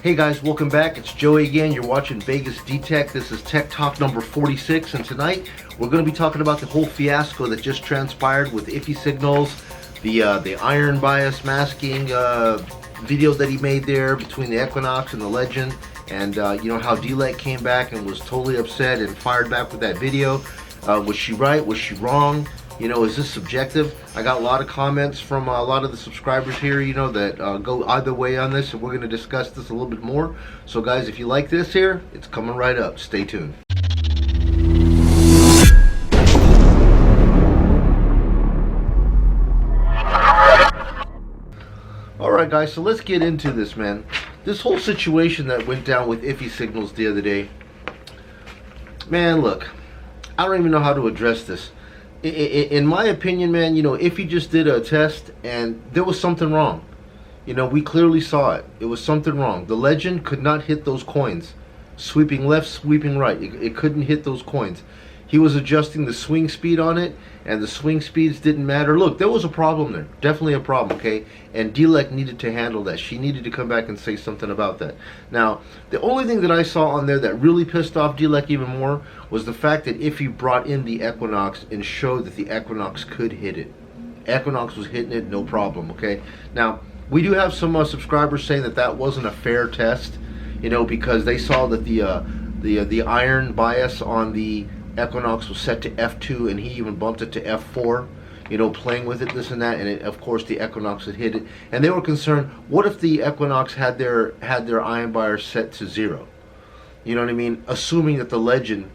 Hey guys, welcome back. It's Joey again. You're watching Vegas D-Tech. This is Tech Talk number 46, and tonight we're going to be talking about the whole fiasco that just transpired with Iffy Signals, the iron bias masking video that he made there between the Equinox and the Legend, and you know how Dilek came back and was totally upset and fired back with that video. Was she right? Was she wrong? You know, is this subjective? I got a lot of comments from a lot of the subscribers here, you know, that go either way on this, and we're going to discuss this a little bit more. So guys, if you like this here, it's coming right up. Stay tuned. Alright guys, so let's get into this, man. This whole situation that went down with Iffy Signals the other day. Man, look, I don't even know how to address this. In my opinion, man, you know, Iffy just did a test and there was something wrong. You know, we clearly saw it. It was something wrong. The Legend could not hit those coins. Sweeping left, sweeping right. It couldn't hit those coins. He was adjusting the swing speed on it, and the swing speeds didn't matter. Look, there was a problem there. Definitely a problem, okay? And Dilek needed to handle that. She needed to come back and say something about that. Now, the only thing that I saw on there that really pissed off Dilek even more was the fact that Iffy brought in the Equinox and showed that the Equinox could hit it. Equinox was hitting it, no problem, okay? Now, we do have some subscribers saying that that wasn't a fair test, you know, because they saw that the iron bias on the Equinox was set to F2 and he even bumped it to F4, you know, playing with it, this and that, and it, of course the Equinox had hit it, and they were concerned, what if the Equinox had their iron bias set to 0? You know what I mean? Assuming that the Legend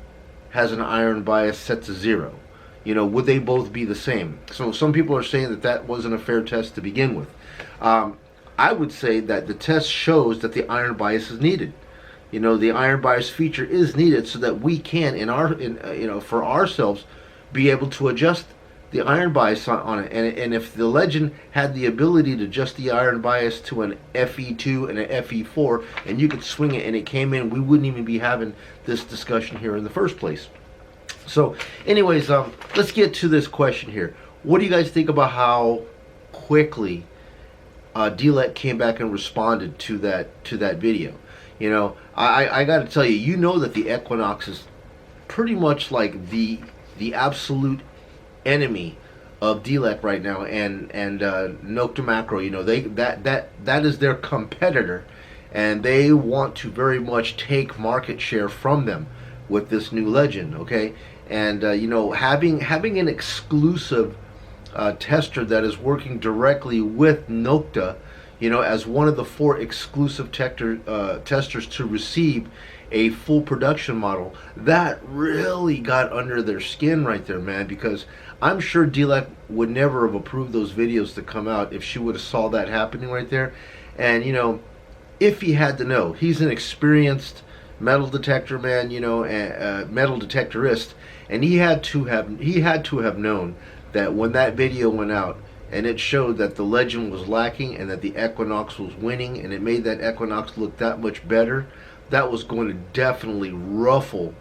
has an iron bias set to 0, you know, would they both be the same? So some people are saying that that wasn't a fair test to begin with. I would say that the test shows that the iron bias is needed. You know, the iron bias feature is needed so that we can, you know, for ourselves, be able to adjust the iron bias on it. And if the Legend had the ability to adjust the iron bias to an FE2 and an FE4, and you could swing it and it came in, we wouldn't even be having this discussion here in the first place. So, anyways, let's get to this question here. What do you guys think about how quickly Dilek came back and responded to that video? You know, I got to tell you, you know that the Equinox is pretty much like the absolute enemy of Dilek right now, and Nokta Makro. You know, that is their competitor, and they want to very much take market share from them with this new Legend. Okay, and you know, having an exclusive tester that is working directly with Nokta, you know, as one of the 4 exclusive testers to receive a full production model, that really got under their skin right there, man, because I'm sure Dilek would never have approved those videos to come out if she would have saw that happening right there. And, you know, if he had to know, he's an experienced metal detector man, you know, metal detectorist, and he had to have known that when that video went out, and it showed that the Legend was lacking and that the Equinox was winning, and it made that Equinox look that much better, that was going to definitely ruffle,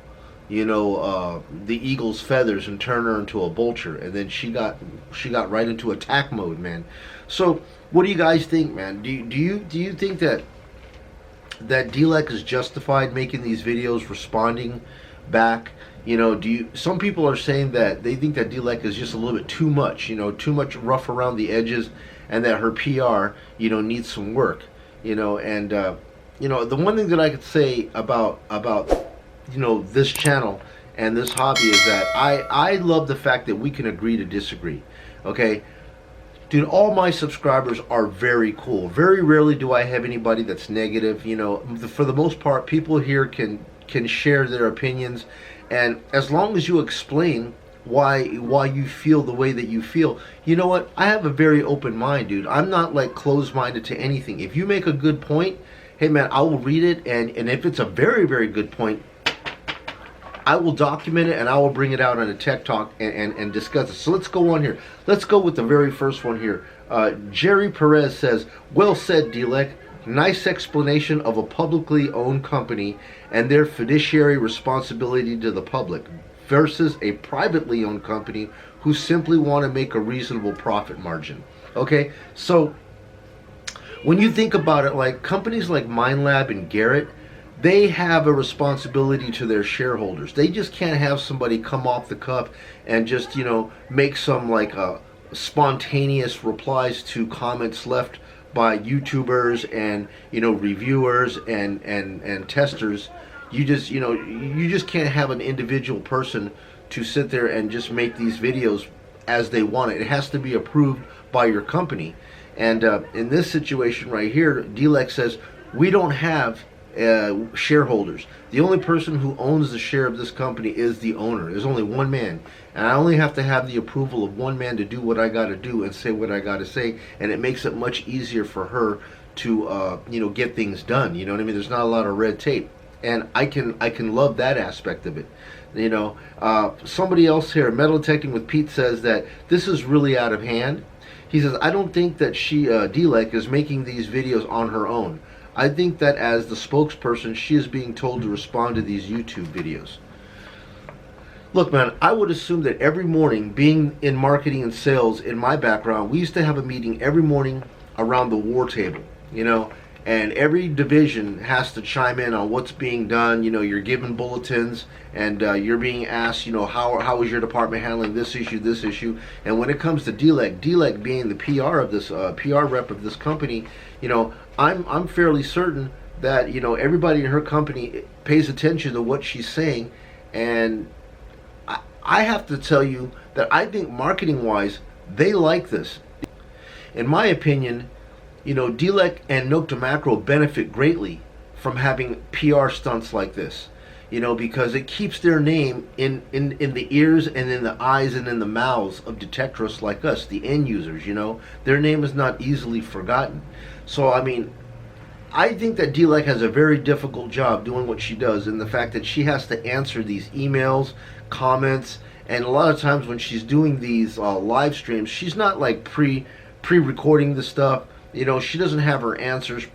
you know, the eagle's feathers and turn her into a vulture. And then she got right into attack mode, man. So what do you guys think, man? Do you think that Dilek is justified making these videos, responding back? You know, some people are saying that they think that Dilek is just a little bit too much, you know, too much rough around the edges, and that her PR, you know, needs some work, you know. And you know, the one thing that I could say about you know, this channel and this hobby is that I love the fact that we can agree to disagree. Okay, dude, all my subscribers are very cool. Very rarely do I have anybody that's negative. You know, for the most part, people here can share their opinions. And as long as you explain why you feel the way that you feel, you know what? I have a very open mind, dude. I'm not like closed-minded to anything. If you make a good point, hey man, I will read it, and if it's a very, very good point, I will document it and I will bring it out on a Tech Talk and discuss it. So let's go on here. Let's go with the very first one here. Jerry Perez says, well said, Dilek. Nice explanation of a publicly owned company and their fiduciary responsibility to the public versus a privately owned company who simply want to make a reasonable profit margin. Okay, so when you think about it, like companies like Minelab and Garrett, they have a responsibility to their shareholders. They just can't have somebody come off the cuff and just, you know, make some like spontaneous replies to comments left by YouTubers and, you know, reviewers and testers. You just, you know, you just can't have an individual person to sit there and just make these videos as they want it. It has to be approved by your company. And in this situation right here, Dilek says we don't have shareholders. The only person who owns the share of this company is the owner. There's only one man, and I only have to have the approval of one man to do what I got to do and say what I got to say, and it makes it much easier for her to you know, get things done. You know what I mean? There's not a lot of red tape, and I can love that aspect of it. You know, somebody else here, Metal Detecting with Pete, says that this is really out of hand. He says, I don't think that Dilek is making these videos on her own. I think that as the spokesperson, she is being told to respond to these YouTube videos. Look, man, I would assume that every morning, being in marketing and sales in my background, we used to have a meeting every morning around the war table, you know, and every division has to chime in on what's being done. You know, you're given bulletins, and you're being asked, you know, how is your department handling this issue. And when it comes to Dilek being the PR of this PR rep of this company, you know, I'm fairly certain that, you know, everybody in her company pays attention to what she's saying, and I have to tell you that I think marketing wise they like this. In my opinion, you know, Dilek and Nokta Makro benefit greatly from having PR stunts like this, you know, because it keeps their name in the ears and in the eyes and in the mouths of detectorists like us, the end users. You know, their name is not easily forgotten. So I mean, I think that Dilek has a very difficult job doing what she does, and the fact that she has to answer these emails, comments, and a lot of times when she's doing these live streams, she's not like pre-recording the stuff. You know, she doesn't have her answers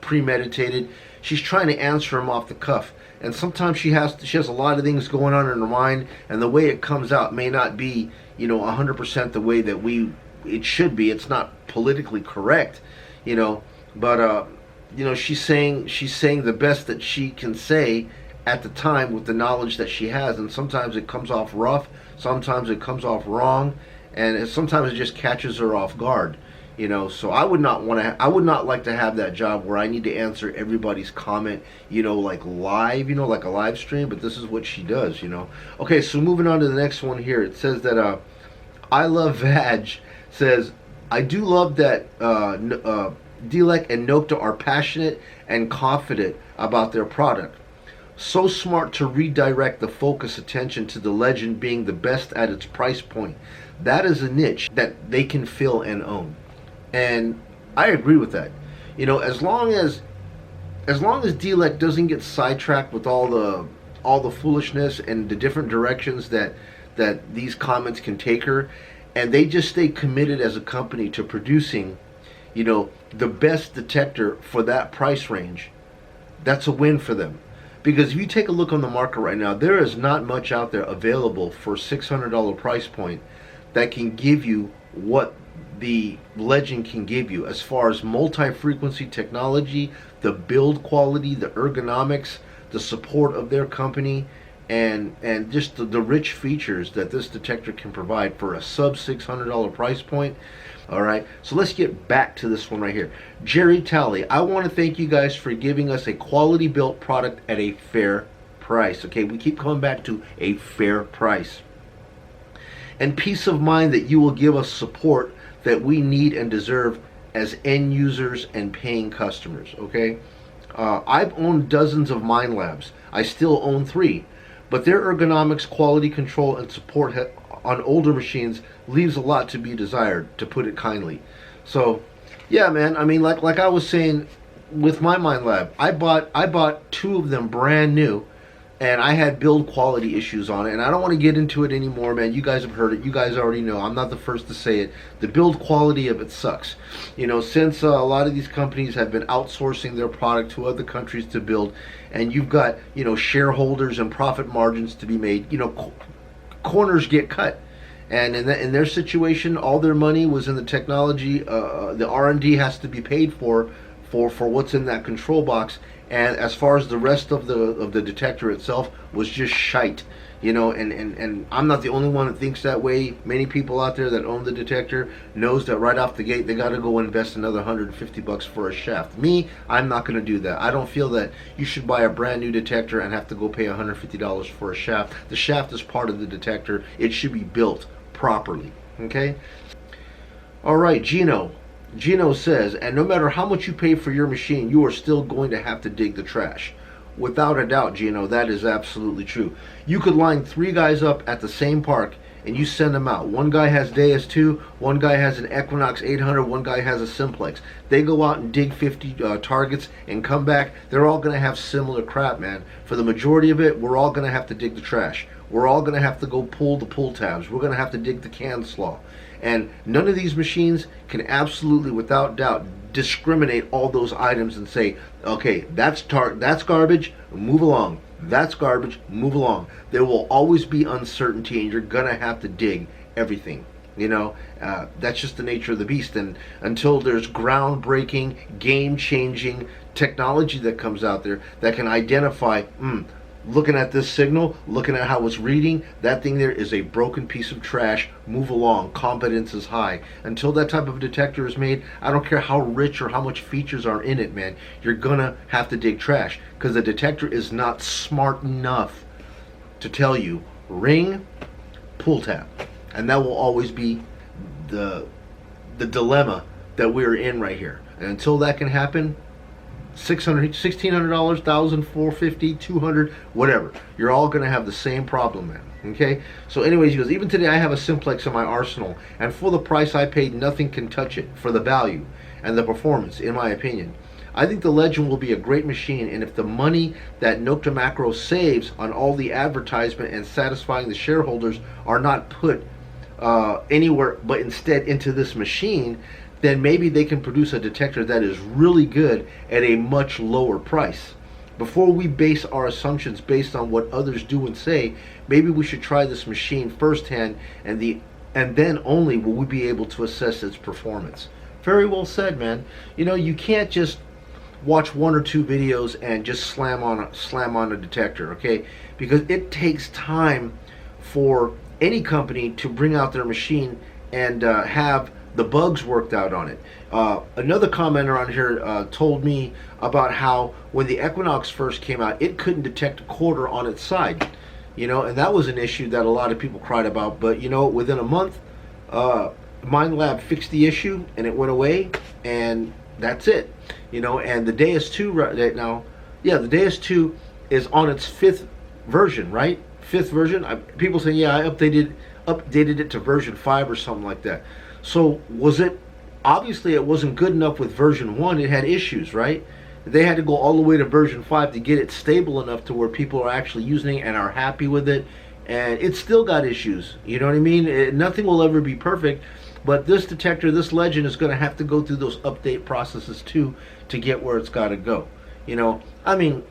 premeditated. She's trying to answer them off the cuff, and sometimes she has a lot of things going on in her mind, and the way it comes out may not be, you know, 100% the way that it should be. It's not politically correct, you know, but you know, she's saying the best that she can say at the time with the knowledge that she has, and sometimes it comes off rough, sometimes it comes off wrong, and sometimes it just catches her off guard. You know, so I would not like to have that job where I need to answer everybody's comment, you know, like live, you know, like a live stream, but this is what she does, you know. Okay, so moving on to the next one here. It says that I Love Vag says, I do love that Dilek and Nokta are passionate and confident about their product. So smart to redirect the focus attention to the legend being the best at its price point. That is a niche that they can fill and own. And I agree with that. You know, as long as Dilek doesn't get sidetracked with all the foolishness and the different directions that these comments can take her, and they just stay committed as a company to producing, you know, the best detector for that price range, that's a win for them. Because if you take a look on the market right now, there is not much out there available for $600 price point that can give you what the Legend can give you as far as multi-frequency technology, the build quality, the ergonomics, the support of their company, and just the rich features that this detector can provide for a sub $600 price point. All right, so let's get back to this one right here. Jerry Talley, I want to thank you guys for giving us a quality built product at a fair price. Okay, we keep coming back to a fair price. And peace of mind that you will give us support that we need and deserve as end users and paying customers. Okay, I've owned dozens of Minelabs. I still own 3, but their ergonomics, quality control, and support on older machines leaves a lot to be desired, to put it kindly. So yeah, man, I mean, like I was saying with my Minelab, I bought 2 of them brand new, and I had build quality issues on it, and I don't want to get into it anymore, man. You guys have heard it. You guys already know. I'm not the first to say it. The build quality of it sucks. You know, since a lot of these companies have been outsourcing their product to other countries to build, and you've got, you know, shareholders and profit margins to be made, you know, corners get cut. And in their situation, all their money was in the technology. The R&D has to be paid for what's in that control box. And as far as the rest of the detector itself was just shite. You know, and I'm not the only one that thinks that way. Many people out there that own the detector knows that right off the gate they got to go invest another $150 for a shaft. Me, I'm not going to do that. I don't feel that you should buy a brand new detector and have to go pay $150 for a shaft. The shaft is part of the detector. It should be built properly. Okay. All right, Gino. Gino says, and no matter how much you pay for your machine, you are still going to have to dig the trash. Without a doubt, Gino, that is absolutely true. You could line 3 guys up at the same park and you send them out. One guy has DS2, one guy has an Equinox 800, one guy has a Simplex. They go out and dig 50 targets and come back. They're all going to have similar crap, man. For the majority of it, we're all going to have to dig the trash. We're all going to have to go pull the pull tabs. We're going to have to dig the can slaw. And none of these machines can absolutely, without doubt, discriminate all those items and say, okay, that's garbage, move along. That's garbage, move along. There will always be uncertainty, and you're gonna have to dig everything. You know, that's just the nature of the beast. And until there's groundbreaking, game-changing technology that comes out there that can identify, looking at this signal, looking at how it's reading, that thing there is a broken piece of trash. Move along. Competence is high. Until that type of detector is made, I don't care how rich or how much features are in it, man. You're gonna have to dig trash because the detector is not smart enough to tell you ring, pull tab, and that will always be the dilemma that we're in right here. And until that can happen, $600, $1,600, $1,000, $450, $200, whatever. You're all going to have the same problem, man. Okay? So anyways, he goes, even today I have a Simplex in my arsenal, and for the price I paid, nothing can touch it for the value and the performance, in my opinion. I think the Legend will be a great machine, and if the money that Nokta Makro saves on all the advertisement and satisfying the shareholders are not put anywhere but instead into this machine, then maybe they can produce a detector that is really good at a much lower price. Before we base our assumptions based on what others do and say, maybe we should try this machine firsthand, and then only will we be able to assess its performance. Very well said, man. You know, you can't just watch 1 or 2 videos and just slam on a detector, okay? Because it takes time for any company to bring out their machine and have the bugs worked out on it. Another commenter on here told me about how when the Equinox first came out, it couldn't detect a quarter on its side, you know, and that was an issue that a lot of people cried about. But you know, within a month, Minelab fixed the issue and it went away, and that's it, you know. And the DS2 right now, yeah, the DS2 is on its 5th version, right? 5th version. People say, yeah, I updated it to version 5 or something like that. So was it, obviously it wasn't good enough with version 1. It had issues, right? They had to go all the way to version 5 to get it stable enough to where people are actually using it and are happy with it. And it's still got issues, you know what I mean? Nothing will ever be perfect, but this detector, this Legend, is going to have to go through those update processes too to get where it's got to go. You know, I mean,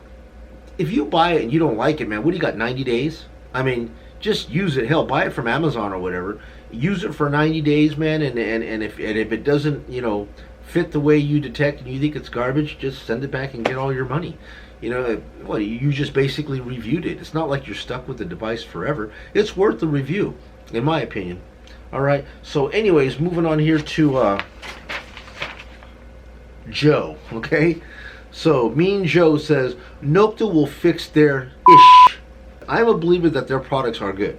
if you buy it and you don't like it, man, what do you got, 90 days? I mean, just use it. Hell, buy it from Amazon or whatever. Use it for 90 days, man, and if it doesn't, you know, fit the way you detect and you think it's garbage, just send it back and get all your money. You know, well, you just basically reviewed it. It's not like you're stuck with the device forever. It's worth the review, in my opinion. All right. So, anyways, moving on here to Joe. Okay. So, Mean Joe says Nokta will fix their ish. I'm a believer that their products are good.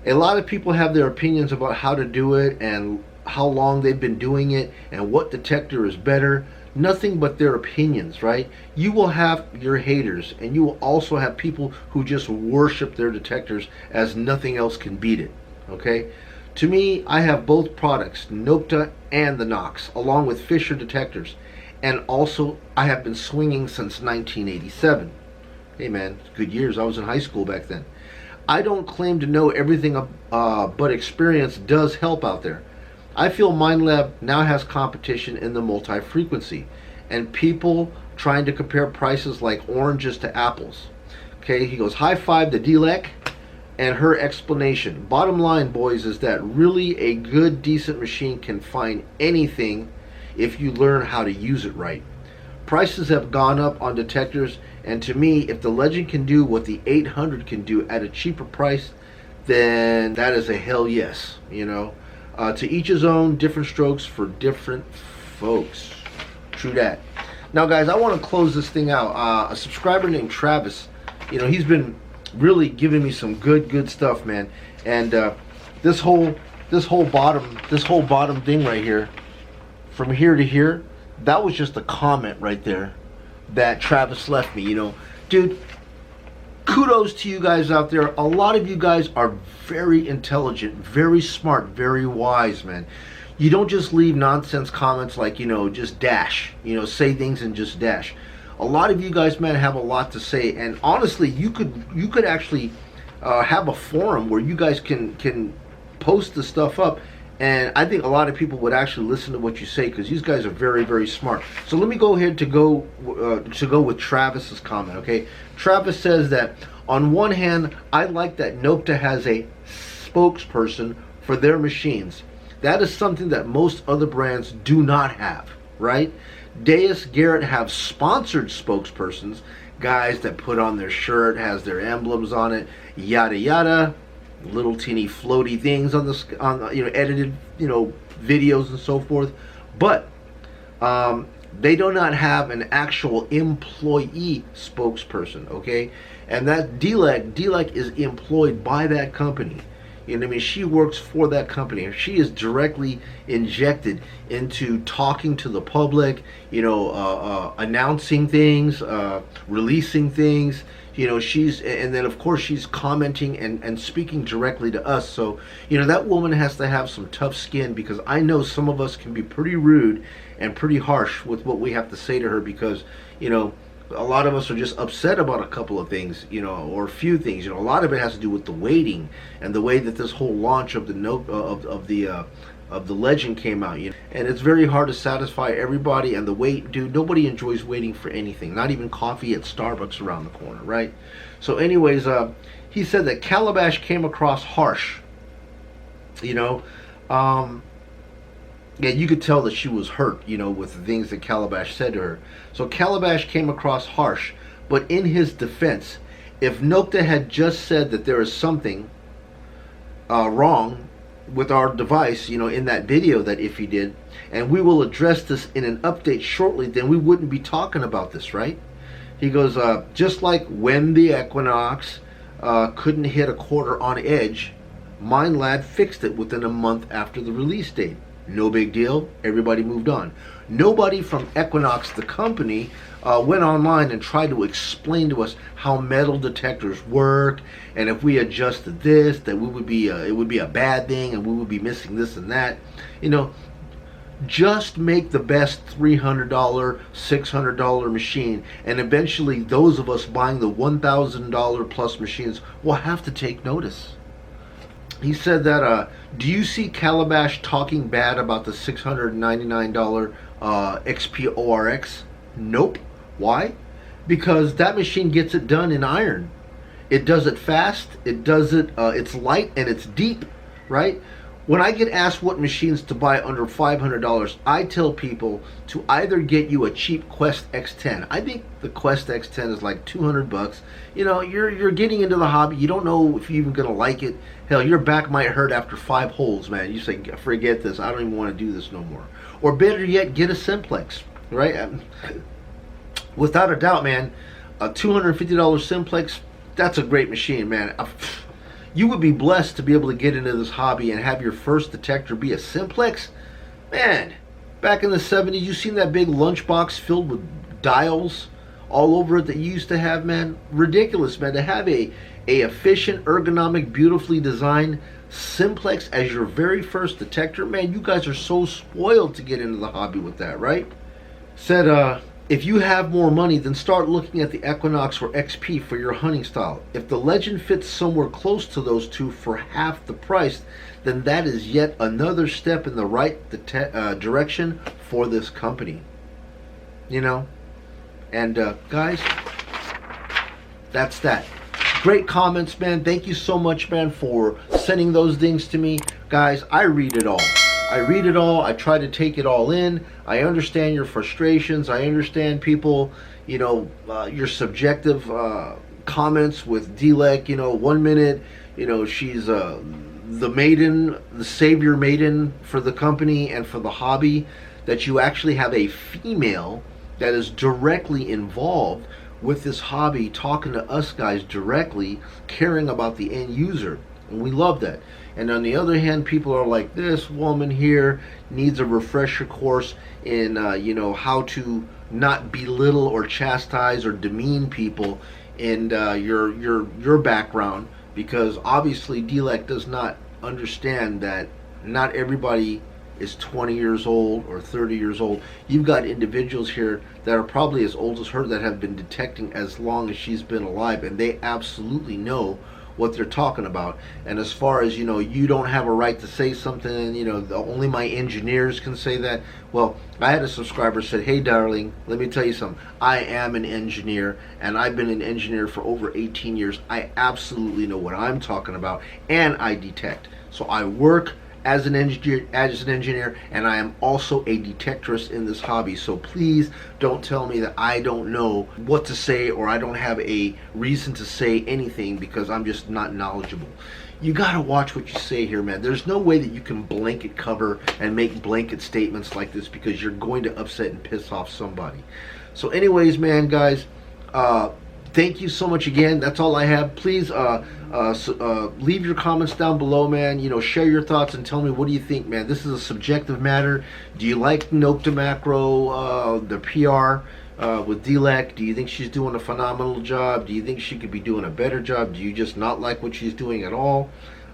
A lot of people have their opinions about how to do it and how long they've been doing it and what detector is better. Nothing but their opinions, right? You will have your haters, and you will also have people who just worship their detectors as nothing else can beat it, okay? To me, I have both products, Nokta and the Nox, along with Fisher detectors, and also I have been swinging since 1987. Hey man, good years. I was in high school back then. I don't claim to know everything, but experience does help out there. I feel Minelab now has competition in the multi-frequency, and people trying to compare prices like oranges to apples. Okay, he goes, high five to Dilek. and her explanation. Bottom line, boys, is that really a good, decent machine can find anything if you learn how to use it right. Prices have gone up on detectors, and to me, if the Legend can do what the 800 can do at a cheaper price, then that is a hell yes. You know, to each his own, different strokes for different folks. True that. Now, guys, I want to close this thing out. A subscriber named Travis, you know, he's been really giving me some good stuff, man. And this whole bottom thing right here, from here to here, that was just a comment right there that Travis left me. You know, dude, kudos to you guys out there. A lot of you guys are very intelligent, very smart, very wise, man. You don't just leave nonsense comments like, you know, just dash, you know, say things and just dash. A lot of you guys, man, have a lot to say, and honestly, you could actually have a forum where you guys can post the stuff up, and I think a lot of people would actually listen to what you say, because these guys are very smart. So let me go ahead to go with Travis's comment. Okay, Travis says that on one hand, I like that Nokta has a spokesperson for their machines. That is something that most other brands do not have, right? Deus, Garrett have sponsored spokespersons, guys that put on their shirt, has their emblems on it, yada yada, little teeny floaty things on the you know, edited, you know, videos and so forth. But they do not have an actual employee spokesperson, okay? And that Dilek is employed by that company. You know what I mean? She works for that company. She is directly injected into talking to the public, you know, announcing things, releasing things. You know, and then of course she's commenting and speaking directly to us. So, you know, that woman has to have some tough skin, because I know some of us can be pretty rude and pretty harsh with what we have to say to her, because, you know, a lot of us are just upset about a couple of things, you know, or a few things. You know, a lot of it has to do with the waiting and the way that this whole launch of the of the Legend came out. You know? And it's very hard to satisfy everybody, and the wait, dude, nobody enjoys waiting for anything, not even coffee at Starbucks around the corner, right? So anyways, he said that Calabash came across harsh. You know, yeah, you could tell that she was hurt, you know, with the things that Calabash said to her. So Calabash came across harsh, but in his defense, if Nokta had just said that there is something wrong with our device, you know, in that video that Iffy did, and we will address this in an update shortly, then we wouldn't be talking about this, right? He goes, just like when the Equinox couldn't hit a quarter on edge, Minelab fixed it within a month after the release date. No big deal. Everybody moved on. Nobody from Equinox, the company, went online and tried to explain to us how metal detectors work, and if we adjusted this, that we would be it would be a bad thing, and we would be missing this and that. You know, just make the best $300, $600 machine, and eventually those of us buying the $1,000 plus machines will have to take notice. He said that, do you see Calabash talking bad about the $699 XP ORX? Nope. Why? Because that machine gets it done in iron. It does it fast, it does it, it's light and it's deep, right? When I get asked what machines to buy under $500, I tell people to either get you a cheap Quest X10. I think the Quest X10 is like 200 bucks. You know, you're getting into the hobby. You don't know if you're even gonna like it. Hell, your back might hurt after 5 holes, man. You say, forget this. I don't even want to do this no more. Or better yet, get a Simplex, right? Without a doubt, man, a $250 Simplex, that's a great machine, man. You would be blessed to be able to get into this hobby and have your first detector be a Simplex. Man, back in the 70s, you seen that big lunchbox filled with dials all over it that you used to have, man? Ridiculous, man. To have a efficient, ergonomic, beautifully designed Simplex as your very first detector, man, you guys are so spoiled to get into the hobby with that, right? Said, if you have more money, then start looking at the Equinox or XP for your hunting style. If the Legend fits somewhere close to those two for half the price, then that is yet another step in the right direction for this company. You know? And guys, that's that. Great comments, man. Thank you so much, man, for sending those things to me. Guys, I read it all. I read it all. I try to take it all in. I understand your frustrations. I understand people, you know, your subjective comments with Dilek. You know, 1 minute, you know, she's the maiden, the savior maiden for the company and for the hobby, that you actually have a female that is directly involved with this hobby, talking to us guys directly, caring about the end user, and we love that. And on the other hand, people are like, this woman here needs a refresher course in you know, how to not belittle or chastise or demean people in your background, because obviously Dilek does not understand that not everybody is 20 years old or 30 years old. You've got individuals here that are probably as old as her that have been detecting as long as she's been alive, and they absolutely know what they're talking about. And as far as, you know, you don't have a right to say something, and, you know, only my engineers can say that. Well, I had a subscriber said, hey darling, let me tell you something. I am an engineer, and I've been an engineer for over 18 years. I absolutely know what I'm talking about, and I detect. So I work as an engineer, and I am also a detectorist in this hobby. So please don't tell me that I don't know what to say, or I don't have a reason to say anything, because I'm just not knowledgeable. You gotta watch what you say here, man. There's no way that you can blanket cover and make blanket statements like this, because you're going to upset and piss off somebody. So anyways, man, guys, thank you so much again. That's all I have. Please leave your comments down below, man. You know, share your thoughts and tell me, what do you think, man? This is a subjective matter. Do you like Nokta Makro, the PR with Dilek? Do you think she's doing a phenomenal job? Do you think she could be doing a better job? Do you just not like what she's doing at all?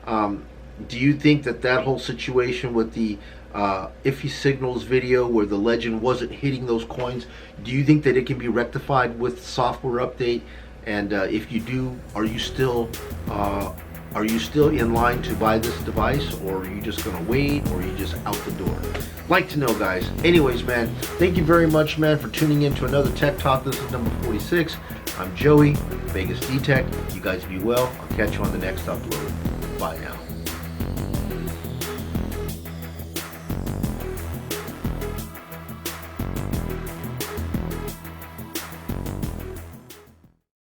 Do you think that that whole situation with the iffy signals video where the legend wasn't hitting those coins, do you think that it can be rectified with software update? And if you do, are you still in line to buy this device, or are you just gonna wait, or are you just out the door? Like to know, guys. Anyways, man, thank you very much, man, for tuning in to another Tech Talk. This is number 46. I'm Joey, Vegas Detect. You guys be well. I'll catch you on the next upload. Bye now.